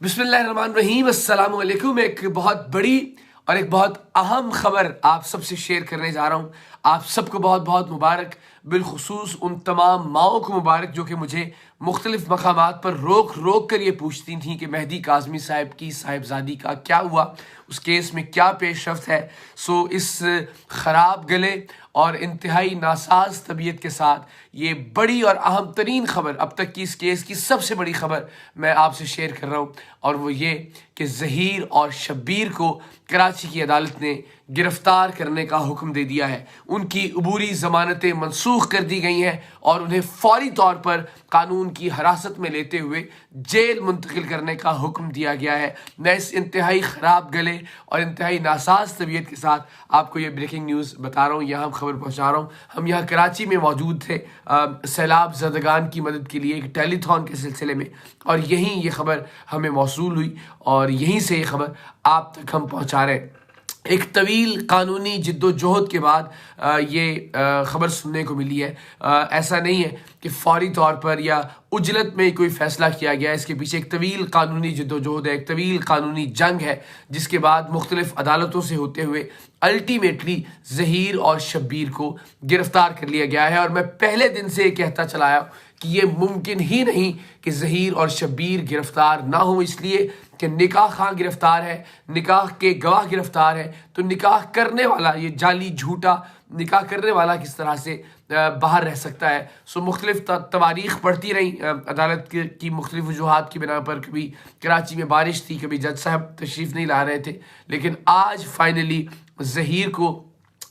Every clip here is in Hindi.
बिस्मिल्लाहिर्रहमानिर्रहीम, अस्सलामु अलैकुम। एक बहुत बड़ी और एक बहुत अहम खबर आप सबसे शेयर करने जा रहा हूँ। आप सबको बहुत बहुत मुबारक, बिलखुसूस उन तमाम माओं को मुबारक जो कि मुझे मुख्तलिफ मकामात पर रोक रोक कर ये पूछती थी कि मेहदी काज़मी साहब की साहिबजादी का क्या हुआ, उस केस में क्या पेशरफ्त है। सो इस ख़राब गले और इंतहाई नासाज तबीयत के साथ ये बड़ी और अहम तरीन खबर, अब तक की इस केस की सबसे बड़ी खबर मैं आपसे शेयर कर रहा हूँ, और वो ये कि ज़हीर और शब्बीर को कराची की अदालत ने गिरफ्तार करने का हुक्म दे दिया है। उनकी अबूरी ज़मानतें मनसूख कर दी गई हैं और उन्हें फौरी तौर पर कानून की हिरासत में लेते हुए जेल मुंतकिल करने का हुक्म दिया गया है। मैं इस इंतहाई ख़राब गले और इंतहाई नासाज तबीयत के साथ आपको ये ब्रेकिंग न्यूज़ बता रहा हूँ, यहाँ खबर पहुँचा रहा हूँ। हम यहाँ कराची में मौजूद थे सैलाब ज़दगान की मदद के लिए एक टेलीथॉन के सिलसिले में, और यहीं ये खबर हमें मौसूल हुई और यहीं से ये खबर आप तक हम पहुँचा रहे हैं। एक तवील कानूनी जिद्दोजहद के बाद ये ख़बर सुनने को मिली है। ऐसा नहीं है कि फौरी तौर पर या उजलत में कोई फ़ैसला किया गया है। इसके पीछे एक तवील कानूनी जिद्दोजहद है, एक तवील कानूनी जंग है, जिसके बाद मुख्तलिफ अदालतों से होते हुए अल्टीमेटली ज़हीर और शब्बीर को गिरफ़्तार कर लिया गया है। और मैं पहले दिन से ये कहता चला आया कि ये मुमकिन ही नहीं कि ज़हीर और शब्बीर गिरफ़्तार ना हो, इसलिए कि निकाह खां गिरफ़्तार है, निकाह के गवाह गिरफ़्तार है, तो निकाह करने वाला, ये जाली झूठा निकाह करने वाला किस तरह से बाहर रह सकता है। सो मुख्तलिफ तवारीख़ पढ़ती रही अदालत की मुख्तलिफ वजूहात की बिना पर। कभी कराची में बारिश थी, कभी जज साहब तशरीफ़ नहीं ला रहे थे, लेकिन आज फाइनली ज़हीर को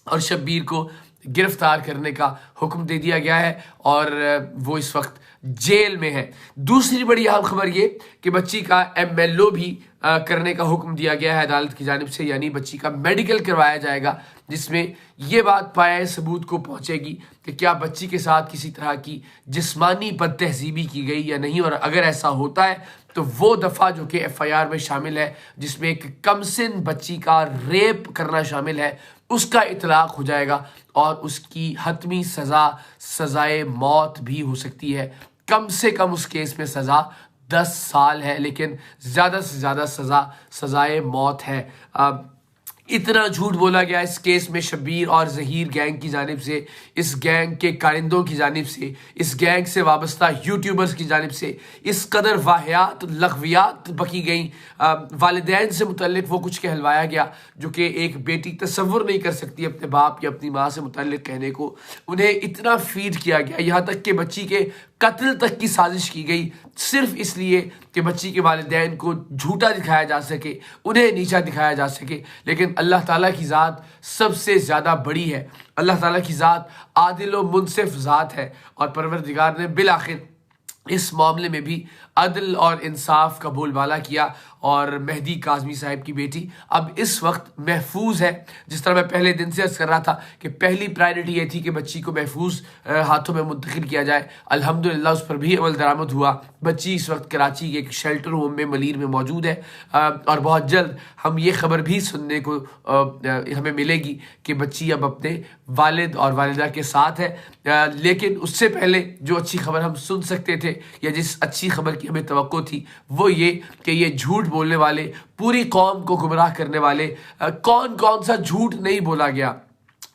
और शब्बीर को गिरफ्तार करने का हुक्म दे दिया गया है और वो इस वक्त जेल में है। दूसरी बड़ी अहम खबर ये कि बच्ची का MLO भी करने का हुक्म दिया गया है अदालत की जानिब से, यानी बच्ची का मेडिकल करवाया जाएगा, जिसमें ये बात पाए सबूत को पहुंचेगी कि क्या बच्ची के साथ किसी तरह की जिस्मानी बदतहजीबी की गई या नहीं। और अगर ऐसा होता है तो वो दफ़ा जो कि FIR में शामिल है, जिसमें एक कमसिन बच्ची का रेप करना शामिल है, उसका इतलाक़ हो जाएगा और उसकी हतमी सज़ाए मौत भी हो सकती है। कम से कम उस केस में सज़ा 10 साल है, लेकिन ज़्यादा से ज़्यादा सज़ाए मौत है। इतना झूठ बोला गया इस केस में शब्बीर और ज़हीर गैंग की जानिब से, इस गैंग के कारिंदों की जानिब से, इस गैंग से वाबस्ता यूट्यूबर्स की जानिब से, इस कदर वाहियात लग़वियात बकी गई। वालिदैन से मुतल्लिक वो कुछ कहलवाया गया जो कि एक बेटी तसव्वुर नहीं कर सकती अपने बाप या अपनी माँ से मुतल्लिक कहने को। उन्हें इतना फीड किया गया, यहाँ तक कि बच्ची के कत्ल तक की साजिश की गई, सिर्फ इसलिए कि बच्ची के वालिदैन को झूठा दिखाया जा सके, उन्हें नीचा दिखाया जा सके। लेकिन अल्लाह ताला की ज़ात सबसे ज़्यादा बड़ी है, अल्लाह ताला की ज़ात आदिल व मुनसिफ ज़ात है, और परवरदिगार ने बिल आखिर इस मामले में भी अदल और इंसाफ का बोलबाला किया, और मेहदी काज़मी साहब की बेटी अब इस वक्त महफूज है। जिस तरह मैं पहले दिन से अर्ज़ कर रहा था कि पहली प्रायोरिटी ये थी कि बच्ची को महफूज हाथों में मुंतकिल किया जाए, अल्हम्दुलिल्लाह उस पर भी अमल दरामद हुआ। बच्ची इस वक्त कराची के एक शेल्टर होम में मलीर में मौजूद है, और बहुत जल्द हम ये खबर भी सुनने को हमें मिलेगी कि बच्ची अब अपने वालिद और वालिदा के साथ है। लेकिन उससे पहले जो अच्छी खबर हम सुन सकते थे, या जिस अच्छी खबर की हमें तवक्को थी, वो ये कि ये झूठ बोलने वाले, पूरी कौम को गुमराह करने वाले, कौन कौन सा झूठ नहीं बोला गया।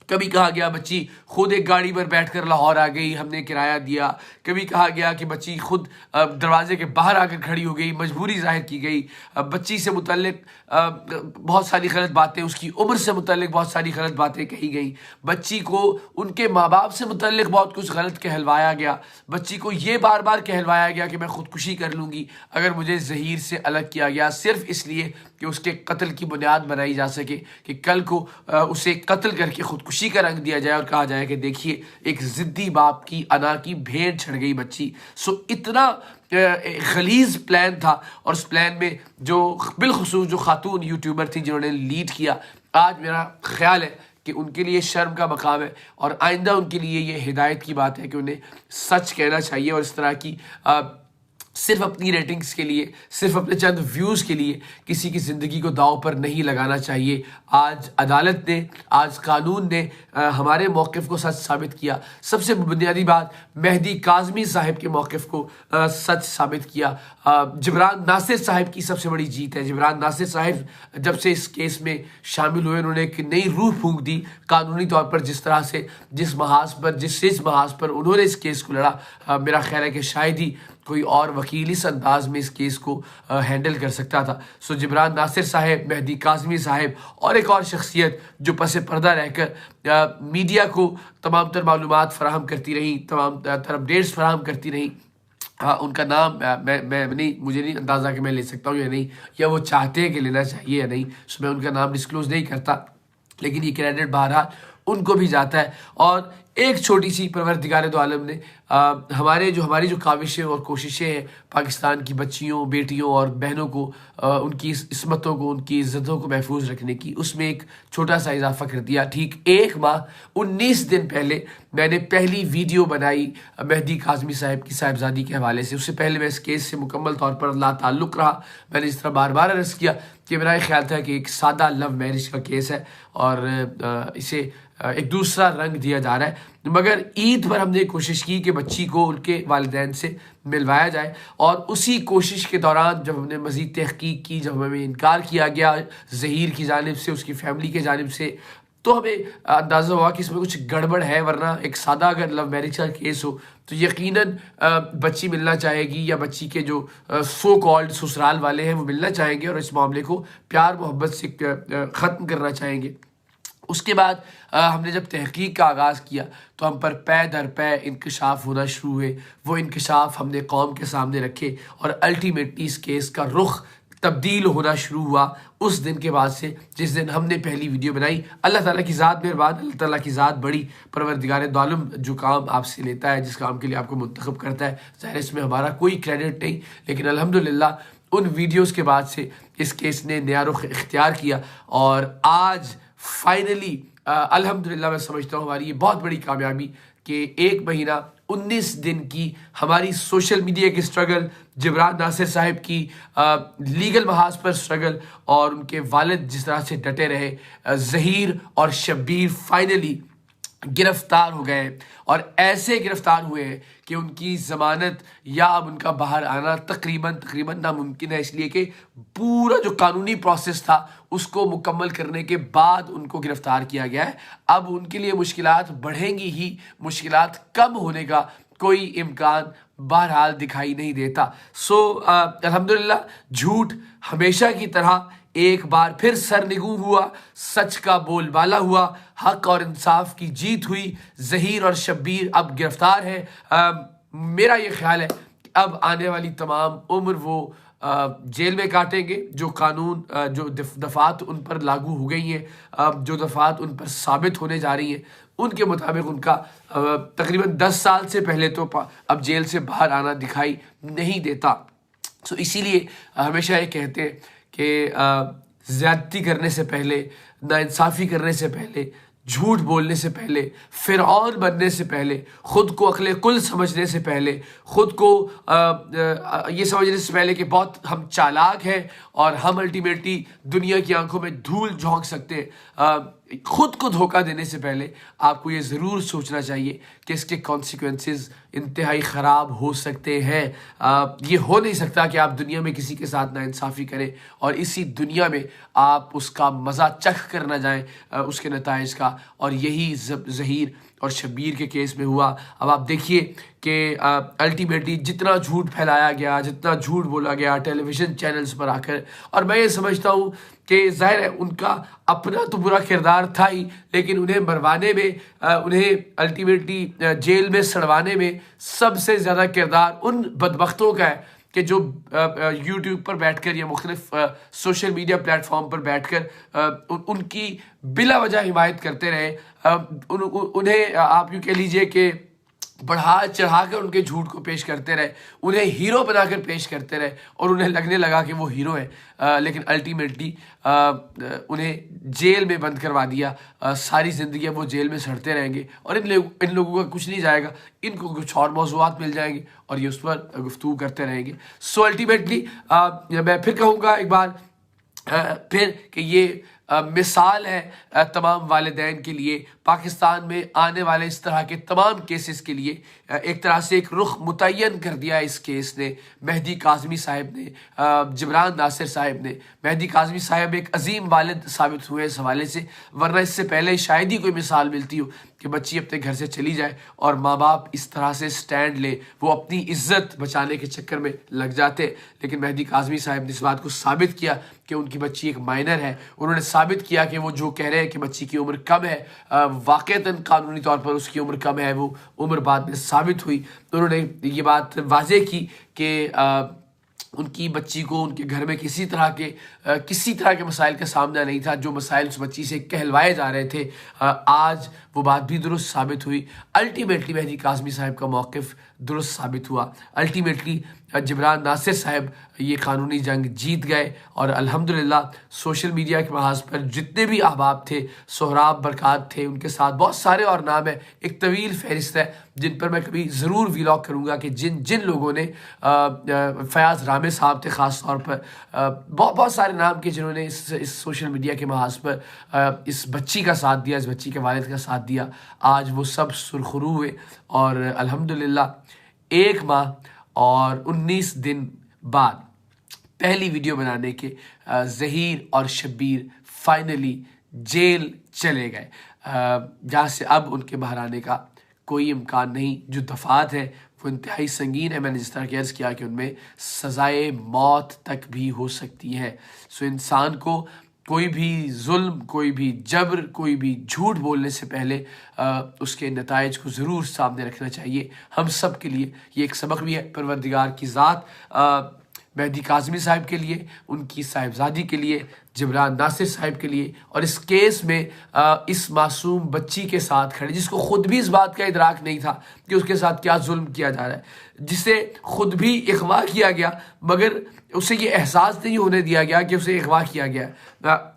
कभी कहा गया बच्ची खुद एक गाड़ी पर बैठकर लाहौर आ गई, हमने किराया दिया। कभी कहा गया कि बच्ची खुद दरवाजे के बाहर आकर खड़ी हो गई, मजबूरी जाहिर की गई। बच्ची से मुतल्लिक बहुत सारी गलत बातें, उसकी उम्र से मुतल्लिक बहुत सारी गलत बातें कही गई। बच्ची को उनके माँ बाप से मुतल्लिक बहुत कुछ गलत कहलवाया गया। बच्ची को ये बार बार कहलवाया गया कि मैं खुदकुशी कर लूँगी अगर मुझे ज़हीर से अलग किया गया, सिर्फ इसलिए कि उसके कत्ल की बुनियाद बनाई जा सके, कि कल को उसे कत्ल करके खुदकुशी का रंग दिया जाए और कहा जाए कि देखिए एक ज़िद्दी बाप की अना की भेड़ चढ़ गई बच्ची। सो इतना गलीज़ प्लान था, और उस प्लान में जो बिलखुसूस जो खातून यूट्यूबर थी जिन्होंने लीड किया, आज मेरा ख्याल है कि उनके लिए शर्म का मकाम है, और आइंदा उनके लिए ये हिदायत की बात है कि उन्हें सच कहना चाहिए और इस तरह की सिर्फ अपनी रेटिंग्स के लिए, सिर्फ अपने चंद व्यूज़ के लिए किसी की ज़िंदगी को दांव पर नहीं लगाना चाहिए। आज अदालत ने, आज कानून ने हमारे मौक़िफ़ को सच साबित किया। सबसे बुनियादी बात, मेहदी काज़मी साहब के मौक़िफ़ को सच साबित किया। जिब्रान नासिर साहब की सबसे बड़ी जीत है। जिब्रान नासिर साहब जब से इस केस में शामिल हुए, उन्होंने एक नई रूह फूंक दी कानूनी तौर पर। जिस तरह से, जिस महाज पर उन्होंने इस केस को लड़ा, मेरा ख्याल है कि शायद ही कोई और वकील इस अंदाज में इस केस को हैंडल कर सकता था। सो जिब्रान नासिर साहब, मेहदी काज़मी साहब और एक और शख्सियत जो पसे पर्दा रहकर मीडिया को तमाम तर मालूमात फराहम करती रही, तमाम तर अपडेट्स फराहम करती रही, उनका नाम मैं नहीं, मुझे नहीं अंदाज़ा कि मैं ले सकता हूँ या नहीं, या वो चाहते हैं कि लेना चाहिए या नहीं। सो मैं उनका नाम डिस्क्लोज़ नहीं करता, लेकिन ये क्रेडिट बहरहाल उनको भी जाता है। और एक छोटी सी परवरदिगार दो आलम ने हमारी जो काविशें और कोशिशें हैं पाकिस्तान की बच्चियों, बेटियों और बहनों को, उनकी इस्मतों को, उनकी इज़्ज़तों को महफूज रखने की, उसमें एक छोटा सा इजाफा कर दिया। ठीक 1 माह 19 दिन पहले मैंने पहली वीडियो बनाई मेहदी काज़मी साहब की साहिबजादी के हवाले से। उससे पहले मैं इस केस से मुकम्मल तौर पर लाताल्लुक़ रहा। मैंने इस तरह बार बार अर्ज़ किया कि मेरा ख्याल था कि एक सादा लव मैरिज का केस है और इसे एक दूसरा रंग दिया जा रहा है। मगर ईद पर हमने कोशिश की कि बच्ची को उनके वालिदैन से मिलवाया जाए, और उसी कोशिश के दौरान जब हमने मज़ीद तहकीक की, जब हमें इनकार किया गया ज़हीर की जानिब से, उसकी फैमिली के जानिब से, तो हमें अंदाज़ा हुआ कि इसमें कुछ गड़बड़ है। वरना एक सादा अगर लव मैरिज का केस हो तो यकीनन बच्ची मिलना चाहेगी, या बच्ची के जो सो कॉल्ड ससुराल वाले हैं वो मिलना चाहेंगे और इस मामले को प्यार मोहब्बत से ख़त्म करना चाहेंगे। उसके बाद हमने जब तहकीक का आगाज़ किया तो हम पर पै दर पै इंकशाफ होना शुरू हुए। वो इंकशाफ हमने कौम के सामने रखे और अल्टीमेटली इस केस का रुख तब्दील होना शुरू हुआ उस दिन के बाद से, जिस दिन हमने पहली वीडियो बनाई। अल्लाह ताला की ज़ात मेहरबान, अल्लाह ताला की ज़ात बड़ी। परवरदिगार दो आलम जो काम आपसे लेता है, जिस काम के लिए आपको मुंतखब करता है, ज़ाहिर इसमें हमारा कोई क्रेडिट नहीं, लेकिन अल्हम्दुलिल्लाह उन वीडियोज़ के बाद से इस केस ने नया रुख इख्तियार किया। और आज फाइनली अल्हम्दुलिल्लाह मैं समझता हूँ हमारी ये बहुत बड़ी कामयाबी कि 1 महीना 19 दिन की हमारी सोशल मीडिया की स्ट्रगल, जिब्रान नासिर साहब की लीगल महाज पर स्ट्रगल, और उनके वालिद जिस तरह से डटे रहे, ज़हीर और शब्बीर फाइनली गिरफ्तार हो गए। और ऐसे गिरफ्तार हुए हैं कि उनकी ज़मानत या अब उनका बाहर आना तकरीबन नामुमकिन है, इसलिए कि पूरा जो कानूनी प्रोसेस था उसको मुकम्मल करने के बाद उनको गिरफ्तार किया गया है। अब उनके लिए मुश्किलात बढ़ेंगी ही, मुश्किलात कम होने का कोई इम्कान बहरहाल दिखाई नहीं देता। सो अल्हम्दुलिल्लाह झूठ हमेशा की तरह एक बार फिर सरनिगू हुआ, सच का बोलबाला हुआ, हक और इंसाफ की जीत हुई। ज़हीर और शब्बीर अब गिरफ्तार है। मेरा ये ख्याल है कि अब आने वाली तमाम उम्र वो जेल में काटेंगे। जो कानून, जो दफ़ात उन पर लागू हो गई हैं, जो दफ़ात उन पर साबित होने जा रही हैं, उनके मुताबिक उनका तकरीबन 10 साल से पहले तो अब जेल से बाहर आना दिखाई नहीं देता। सो इसीलिए हमेशा ये कहते हैं कि ज़्यादती करने से पहले, नाइंसाफ़ी करने से पहले, झूठ बोलने से पहले, फ़िरऔन बनने से पहले, ख़ुद को अक्ल कुल समझने से पहले, ख़ुद को ये समझने से पहले कि बहुत हम चालाक हैं और हम अल्टीमेटली दुनिया की आंखों में धूल झोंक सकते हैं, ख़ुद को धोखा देने से पहले आपको ये ज़रूर सोचना चाहिए कि इसके कॉन्सिक्वेंसेस इंतहाई ख़राब हो सकते हैं। ये हो नहीं सकता कि आप दुनिया में किसी के साथ नाइंसाफ़ी करें और इसी दुनिया में आप उसका मज़ा चख कर ना जाएं, उसके नताइज का। और यही ज़हीर और शब्बीर के केस में हुआ। अब आप देखिए कि अल्टीमेटली जितना झूठ फैलाया गया, जितना झूठ बोला गया टेलीविज़न चैनल्स पर आकर, और मैं ये समझता हूँ कि ज़ाहिर है उनका अपना तो बुरा किरदार था ही, लेकिन उन्हें मरवाने में, उन्हें अल्टीमेटली जेल में सड़वाने में सबसे ज़्यादा किरदार उन बदबख्तों का है कि जो यूट्यूब पर बैठकर या मुख्तलिफ सोशल मीडिया प्लेटफॉर्म पर बैठकर उनकी बिला वजह हिमायत करते रहे। उन्हें आप यूँ कह लीजिए कि बढ़ा चढ़ा कर उनके झूठ को पेश करते रहे, उन्हें हीरो बनाकर पेश करते रहे और उन्हें लगने लगा कि वो हीरो है। लेकिन अल्टीमेटली उन्हें जेल में बंद करवा दिया। सारी ज़िंदगी वो जेल में सड़ते रहेंगे और इन लोगों का कुछ नहीं जाएगा, इनको कुछ और मौज़ूआत मिल जाएंगे और ये उस पर गुफ्तगू करते रहेंगे। सो अल्टीमेटली मैं फिर कहूँगा एक बार फिर कि ये मिसाल है तमाम वालिदैन के लिए, पाकिस्तान में आने वाले इस तरह के तमाम केसेस के लिए एक तरह से एक रुख मुतय्यन कर दिया इस केस ने। मेहदी काज़मी साहब ने, जिब्रान नासिर साहब ने। मेहदी काज़मी साहब एक अजीम वालिद साबित हुए इस हवाले से, वरना इससे पहले शायद ही कोई मिसाल मिलती हो कि बच्ची अपने घर से चली जाए और माँ बाप इस तरह से स्टैंड ले, वो अपनी इज्जत बचाने के चक्कर में लग जाते। लेकिन मेहदी काज़मी साहब ने इस बात को साबित किया कि उनकी बच्ची एक माइनर है। उन्होंने साबित किया कि वो जो कह रहे हैं कि बच्ची की उम्र कम है, वाक़तन कानूनी तौर पर उसकी उम्र कम है, वो उम्र बाद में साबित हुई। तो उन्होंने ये बात वाज़ेह की कि उनकी बच्ची को उनके घर में किसी तरह के मसाइल का सामना नहीं था, जो मसाइल उस बच्ची से कहलवाए जा रहे थे। आज वो बात भी दुरुस्त साबित हुई। अल्टीमेटली मेहदी काज़मी साहब का मौक़िफ़ दुरुस्त साबित हुआ। अल्टीमेटली जिब्रान नासिर साहब ये कानूनी जंग जीत गए और अल्हम्दुलिल्लाह सोशल मीडिया के महाज पर जितने भी अहबाब थे, सोहराब बरक़ात थे, उनके साथ बहुत सारे और नाम है, एक तवील फहरिस्त है जिन पर मैं कभी ज़रूर व्लॉग करूँगा कि जिन लोगों ने फ़याज़ रामे साहब थे ख़ास तौर पर, बहुत सारे नाम के जिन्होंने इस सोशल मीडिया के महाज पर इस बच्ची का साथ दिया, इस बच्ची के वालिद का साथ दिया। आज वो सब सुरखरू हुए और अल्हम्दुलिल्लाह 1 माह और 19 दिन बाद पहली वीडियो बनाने के ज़हीर और शब्बीर फाइनली जेल चले गए, जहाँ से अब उनके बाहर आने का कोई इम्कान नहीं। जो दफ़ात है वो इंतहाई संगीन है। मैंने जिस तरह की अर्ज़ किया कि उनमें सज़ाए मौत तक भी हो सकती है। सो इंसान को कोई भी जुल्म, कोई भी जबर, कोई भी झूठ बोलने से पहले उसके नताइज को ज़रूर सामने रखना चाहिए। हम सब के लिए ये एक सबक भी है। परवरदिगार की ज़ात मेहदी काज़मी साहब के लिए, उनकी साहिबजादी के लिए, जिब्रान नासिर साहब के लिए और इस केस में इस मासूम बच्ची के साथ खड़े, जिसको ख़ुद भी इस बात का इदराक नहीं था कि उसके साथ क्या जुल्म किया जा रहा है, जिसे ख़ुद भी अगवा किया गया मगर उसे ये एहसास नहीं होने दिया गया कि उसे अगवा किया गया।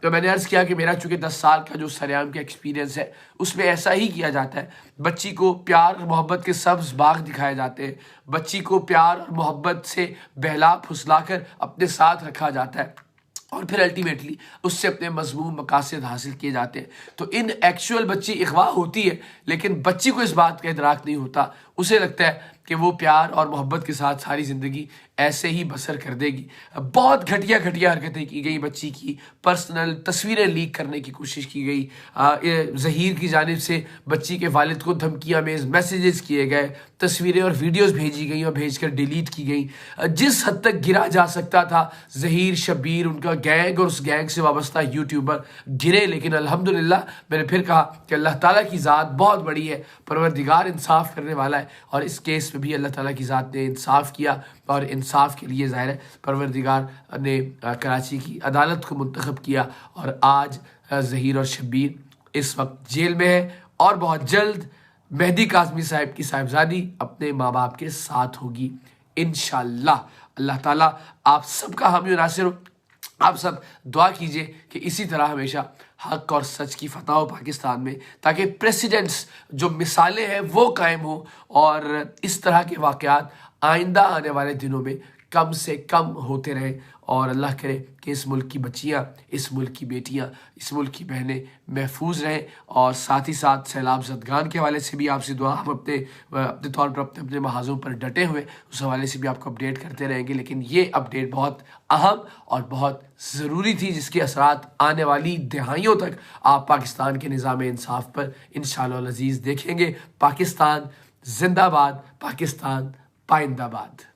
तो मैंने अर्ज़ किया कि मेरा चूँकि 10 साल का जो सरेआम का एक्सपीरियंस है उसमें ऐसा ही किया जाता है। बच्ची को प्यार और मोहब्बत के सब्ज़ बाग दिखाए जाते हैं, बच्ची को प्यार और मोहब्बत से बहला फुसला कर अपने साथ रखा जाता है और फिर अल्टीमेटली उससे अपने मज़मूम मकासद हासिल किए जाते हैं। तो इन एक्चुअल बच्ची अगवा होती है लेकिन बच्ची को इस बात का इदराक नहीं होता। उसे लगता है कि वो प्यार और मोहब्बत के साथ सारी ज़िंदगी ऐसे ही बसर कर देगी। बहुत घटिया हरकतें की गई, बच्ची की पर्सनल तस्वीरें लीक करने की कोशिश की गई, ज़हीर की जानिब से बच्ची के वालिद को धमकियाँ में मैसेजेस किए गए, तस्वीरें और वीडियोस भेजी गई और भेजकर डिलीट की गई। जिस हद तक गिरा जा सकता था ज़हीर, शब्बीर, उनका गैंग और उस गैंग से वाबस्ता यूट्यूबर गिरे। लेकिन अल्हम्दुलिल्लाह मैंने फिर कहा कि अल्लाह ताला की ज़ात बहुत बड़ी है, परवरदिगार इंसाफ करने वाला है और इस केस में भी अल्लाह ताला की ज़ात ने इंसाफ किया और इंसाफ के लिए ज़ाहिर है परवरदिगार ने कराची की अदालत को मुंतखब किया और आज ज़हीर और शब्बीर इस वक्त जेल में है और बहुत जल्द मेहदी काज़मी साहब की साहिबजादी अपने माँ बाप के साथ होगी इंशाअल्लाह। अल्लाह ताला आप सबका हामी और नासिर हो। आप सब दुआ कीजिए कि इसी तरह हमेशा हक और सच की फतह हो पाकिस्तान में, ताकि प्रेसिडेंट्स जो मिसालें हैं वो कायम हो और इस तरह के वाक़यात आइंदा आने वाले दिनों में कम से कम होते रहें और अल्लाह करे कि इस मुल्क की बच्चियाँ, इस मुल्क की बेटियाँ, इस मुल्क की बहनें महफूज रहें। और साथ ही साथ सैलाब ज़दगान के हवाले से भी आपसे दुआ, हम अपने तौर पर अपने महाज़ों पर डटे हुए उस हवाले से भी आपको अपडेट करते रहेंगे। लेकिन ये अपडेट बहुत अहम और बहुत ज़रूरी थी, जिसके असरात आने वाली दहाइयों तक आप पाकिस्तान के निज़ाम इंसाफ पर इंशाअल्लाह अज़ीज़ देखेंगे। पाकिस्तान जिंदाबाद, पाकिस्तान पाइंदाबाद।